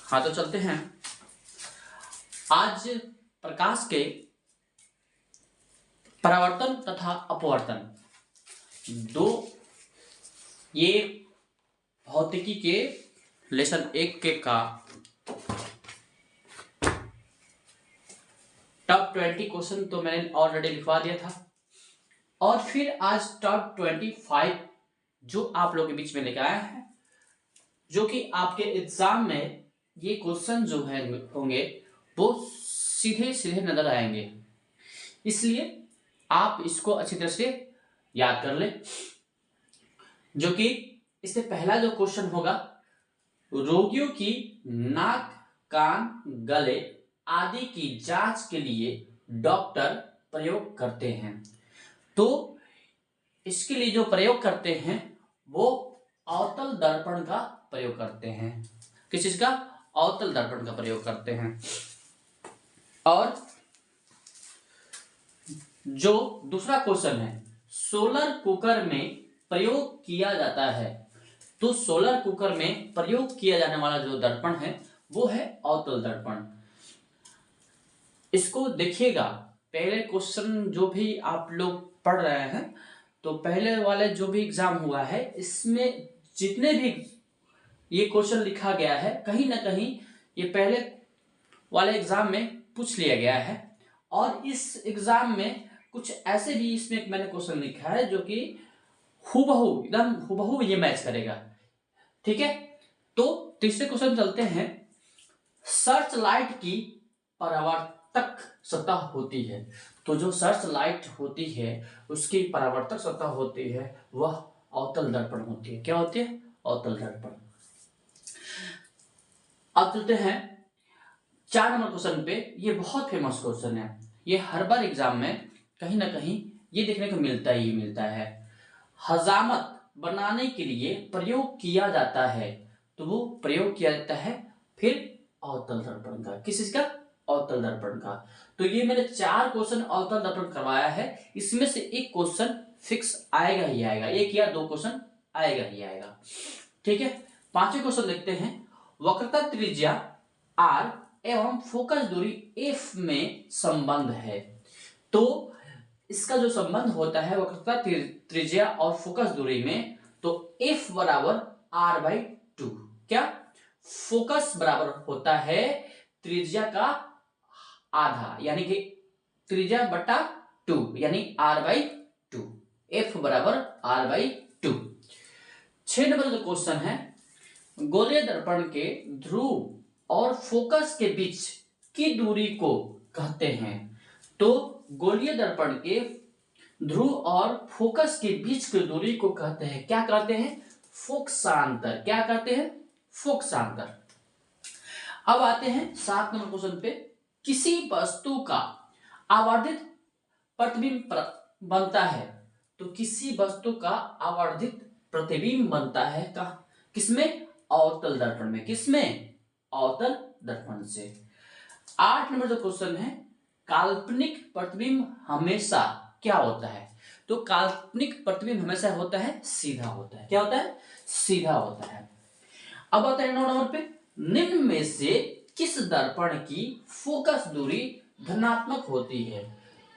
हाँ तो चलते हैं। आज प्रकाश के परावर्तन तथा अपवर्तन दो, ये भौतिकी के लेसन 1 के का टॉप 20 क्वेश्चन तो मैंने ऑलरेडी लिखवा दिया था, और फिर आज टॉप 25 जो आप लोगों के बीच में लेकर आया है, जो कि आपके एग्जाम में ये क्वेश्चन जो है होंगे वो सीधे सीधे नजर आएंगे, इसलिए आप इसको अच्छी तरह से याद कर ले। जो कि इससे पहला जो क्वेश्चन होगा, रोगियों की नाक, कान, गले आदि की जांच के लिए डॉक्टर प्रयोग करते हैं। तो इसके लिए जो प्रयोग करते हैं वो अवतल दर्पण का प्रयोग करते हैं। किस चीज का? अवतल दर्पण का प्रयोग करते हैं। और जो दूसरा क्वेश्चन है, सोलर कुकर में प्रयोग किया जाता है। तो सोलर कुकर में प्रयोग किया जाने वाला जो दर्पण है वो है अवतल दर्पण। इसको देखिएगा, पहले क्वेश्चन जो भी आप लोग पढ़ रहे हैं, तो पहले वाले जो भी एग्जाम हुआ है इसमें जितने भी ये क्वेश्चन लिखा गया है, कहीं ना कहीं ये पहले वाले एग्जाम में पूछ लिया गया है। और इस एग्जाम में कुछ ऐसे भी इसमें मैंने क्वेश्चन लिखा है जो कि हूबहू, एकदम हूबहू ये मैच करेगा। ठीक है, तो तीसरे क्वेश्चन चलते हैं। सर्च लाइट की परावर्तक सतह होती है। तो जो सर्च लाइट होती है उसकी परावर्तक सतह होती है वह अवतल दर्पण होती है। क्या होती है? अवतल दर्पण। अब चलते हैं 4 नंबर क्वेश्चन पे। ये बहुत फेमस क्वेश्चन है, ये हर बार एग्जाम में कहीं ना कहीं ये देखने को मिलता है। हजामत बनाने के लिए प्रयोग किया जाता है। तो वो प्रयोग किया जाता है फिर अवतल दर्पण का। किस चीज का? अवतल दर्पण का। तो ये मैंने 4 क्वेश्चन अवतल दर्पण करवाया है, इसमें से एक क्वेश्चन फिक्स आएगा ही आएगा, 1 या 2 क्वेश्चन आएगा ही आएगा। ठीक है, 5वें क्वेश्चन देखते हैं। वक्रता त्रिज्या r एवं फोकस दूरी f में संबंध है। तो इसका जो संबंध होता है वक्रता त्रिज्या और फोकस दूरी में, तो f बराबर r/2। क्या? फोकस बराबर होता है त्रिज्या का आधा, यानी कि त्रिज्या बटा 2, यानी r/2। f बराबर r/2। 6 नंबर जो क्वेश्चन है, गोलीय दर्पण के ध्रुव और फोकस के बीच की दूरी को कहते हैं। तो गोलीय दर्पण के ध्रुव और फोकस के बीच की दूरी को कहते हैं, क्या कहते हैं? फोकसांतर। क्या कहते हैं? फोकसांतर। अब आते हैं 7 नंबर क्वेश्चन पे। किसी वस्तु का आवर्धित प्रतिबिंब बनता है। तो किसी वस्तु का आवर्धित प्रतिबिंब बनता है किसमें? अवतल दर्पण में। किसमें? अवतल दर्पण से। 8 नंबर जो क्वेश्चन है, काल्पनिक प्रतिबिंब हमेशा क्या होता है? तो काल्पनिक प्रतिबिंब हमेशा होता है सीधा होता है। क्या होता है? सीधा होता है। अब आता है 9 नंबर पे। निम्न में से किस दर्पण की फोकस दूरी धनात्मक होती है?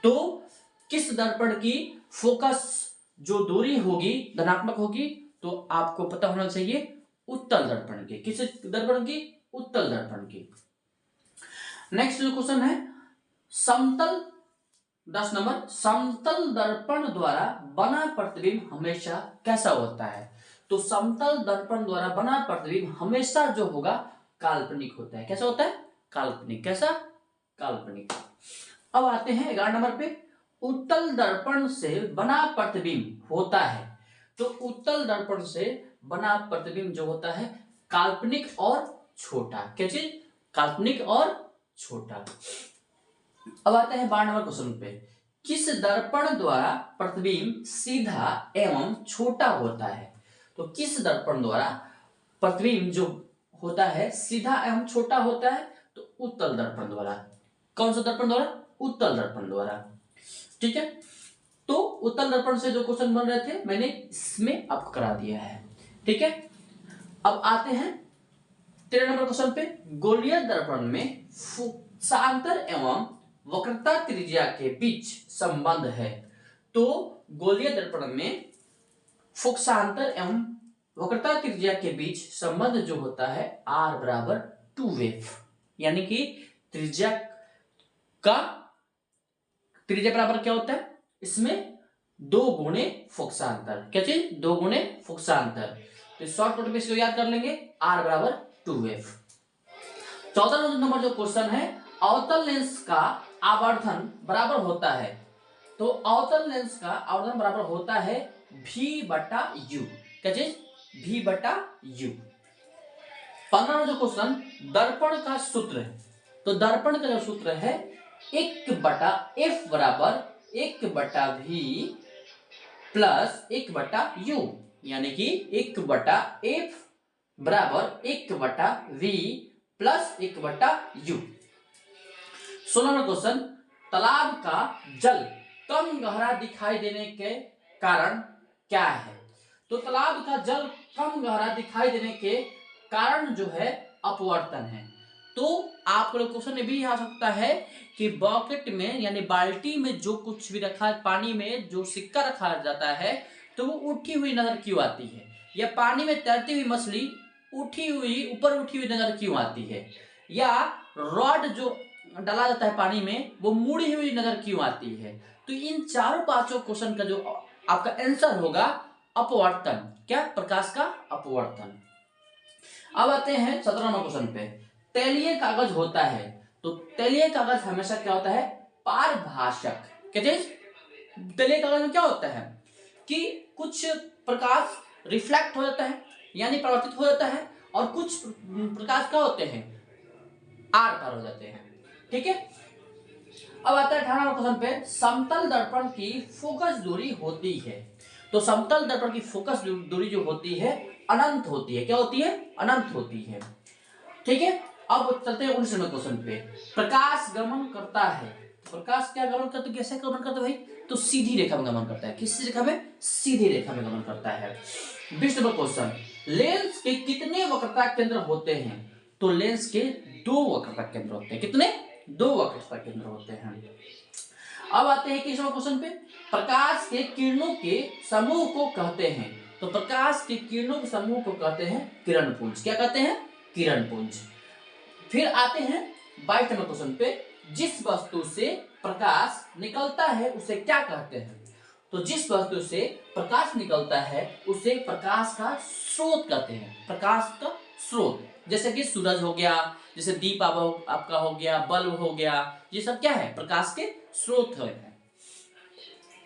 तो किस दर्पण की फोकस जो दूरी होगी धनात्मक होगी? तो आपको पता होना चाहिए उत्तल दर्पण की। किस दर्पण की? उत्तल दर्पण की। नेक्स्ट जो क्वेश्चन है, समतल 10 नंबर, समतल दर्पण द्वारा बना प्रतिबिंब हमेशा कैसा होता है? तो समतल दर्पण द्वारा बना प्रतिबिंब हमेशा जो होगा काल्पनिक होता है। कैसा होता है? काल्पनिक। कैसा? काल्पनिक। अब आते हैं 11 नंबर पे। उत्तल दर्पण से बना प्रतिबिंब होता है। तो उत्तल दर्पण से बना प्रतिबिंब जो होता है काल्पनिक और छोटा। क्या चीज? काल्पनिक और छोटा। अब आते हैं 12 नंबर क्वेश्चन पे। किस दर्पण द्वारा प्रतिबिंब सीधा एवं छोटा होता है? तो किस दर्पण द्वारा प्रतिबिंब जो होता है सीधा एवं छोटा होता है? तो उत्तल दर्पण द्वारा। कौन सा दर्पण द्वारा? उत्तल दर्पण द्वारा। ठीक है, तो उत्तल दर्पण से जो क्वेश्चन बन रहे थे मैंने इसमें आपको करा दिया है। ठीक है, अब आते हैं 13 नंबर क्वेश्चन पे गोलीय दर्पण में फुक्सांतर एवं वक्रता त्रिज्या के बीच संबंध है। तो गोलीय दर्पण में फुक्सांतर एवं वक्रता त्रिज्या के बीच संबंध जो होता है r बराबर 2f, यानी कि त्रिज्या बराबर क्या होता है, इसमें 2 गुणे फुक्सांतर, क्या चीज 2 गुणे फुक्सांतर। तो शॉर्टकट में इसको याद कर लेंगे, r बराबर 2f। 14 नंबर जो क्वेश्चन है, अवतल लेंस का आवर्धन बराबर होता है। तो अवतल लेंस का आवर्धन बराबर होता है v/u, क्या चीज v/u। 15 जो क्वेश्चन दर्पण का सूत्र है, तो दर्पण का जो सूत्र है 1/f बराबर 1/v प्लस 1/u, यानी कि 1/f बराबर 1/v plus 1/u। 16 number question तालाब का जल कम गहरा दिखाई देने के कारण क्या है। तो तालाब का जल कम गहरा दिखाई देने के कारण जो है अपवर्तन है। तो आपको क्वेश्चन ये भी आ सकता है कि बकेट में यानी बाल्टी में जो कुछ भी रखा है, पानी में जो सिक्का रखा जाता है तो वो उठी हुई नजर क्यों आती है, या पानी में तैरती हुई मछली ऊपर उठी हुई नजर क्यों आती है, या रॉड जो डाला जाता है पानी में वो मुड़ी हुई नजर क्यों आती है। तो इन चारों पांचों क्वेश्चन का जो आपका आंसर होगा अपवर्तन, क्या प्रकाश का अपवर्तन। अब आते हैं 17 नंबर क्वेश्चन पे, तैलीय कागज होता है। तो तैलीय कागज हमेशा क्या होता है, पारभाषक। क्या चीज तैलीय कागज में क्या होता है कि कुछ प्रकाश रिफ्लेक्ट हो जाता है यानी परावर्तित हो जाता है, और कुछ प्रकाश क्या होते हैं, आर पार हो जाते हैं। ठीक है, अब आता है 18 नंबर क्वेश्चन पे, समतल दर्पण की फोकस दूरी होती है। तो समतल दर्पण की फोकस दूरी जो होती है अनंत होती है। क्या होती है, अनंत होती है। ठीक है, अब चलते हैं 19 नंबर क्वेश्चन पे, प्रकाश गमन करता है। प्रकाश क्या गमन करता है, कैसे गमन करता है भाई, तो सीधी रेखा में गमन करता है। किस रेखा में, सीधी रेखा में गमन करता है। 20 नंबर क्वेश्चन, लेंस के कितने वक्रता केंद्र होते हैं। तो लेंस के 2 वक्रता केंद्र होते हैं। कितने, 2 वक्रता केंद्र होते हैं। अब आते हैं 21 नंबर क्वेश्चन पे, प्रकाश के किरणों के समूह को कहते हैं। तो प्रकाश के किरणों के समूह को कहते हैं किरणपुंज। क्या कहते हैं, किरणपुंज। फिर आते हैं 22 नंबर क्वेश्चन पे, जिस वस्तु से प्रकाश निकलता है उसे क्या कहते हैं। तो जिस वस्तु से प्रकाश निकलता है उसे प्रकाश का स्रोत कहते हैं। प्रकाश का स्रोत, जैसे कि सूरज हो गया, जैसे दीप आपका हो गया, बल्ब हो गया, ये सब क्या है, प्रकाश के स्रोत है।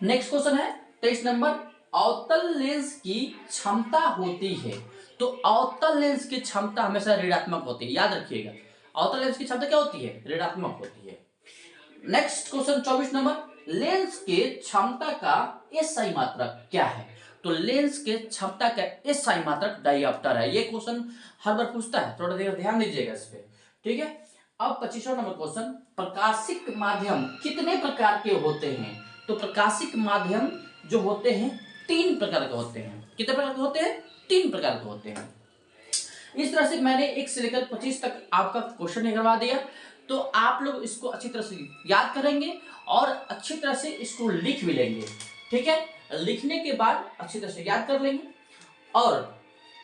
नेक्स्ट क्वेश्चन है 23 नंबर, अवतल लेंस की क्षमता होती है। तो अवतल लेंस की क्षमता हमेशा ऋणात्मक होती है, याद रखिएगा। अवतल लेंस की क्षमता क्या होती है, ऋणात्मक होती है। नेक्स्ट क्वेश्चन 24 नंबर, लेंस के क्षमता का एसआई मात्रक क्या है। तो लेंस के क्षमता का एसआई मात्रक डायऑप्टर है। ये क्वेश्चन हर बार पूछता है, थोड़ा देर ध्यान दीजिएगा इस पे। ठीक है, अब 25वां नंबर क्वेश्चन, प्रकाशिक माध्यम कितने प्रकार के होते हैं। तो प्रकाशिक माध्यम जो होते हैं 3 प्रकार के होते हैं। कितने प्रकार के होते हैं, 3 प्रकार के होते हैं। इस तरह से मैंने 1 से लेकर 25 तक आपका क्वेश्चन करवा दिया। तो आप लोग इसको अच्छी तरह से याद करेंगे और अच्छी तरह से इसको लिख भी लेंगे। ठीक है, लिखने के बाद अच्छी तरह से याद कर लेंगे और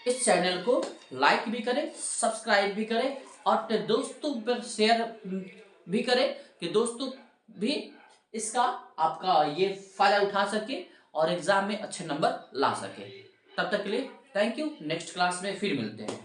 इस चैनल को लाइक भी करें, सब्सक्राइब भी करें और अपने दोस्तों पर शेयर भी करें कि दोस्तों भी इसका आपका ये फायदा उठा सके और एग्जाम में अच्छे नंबर ला सके। तब तक के लिए थैंक यू। नेक्स्ट क्लास में फिर मिलते हैं।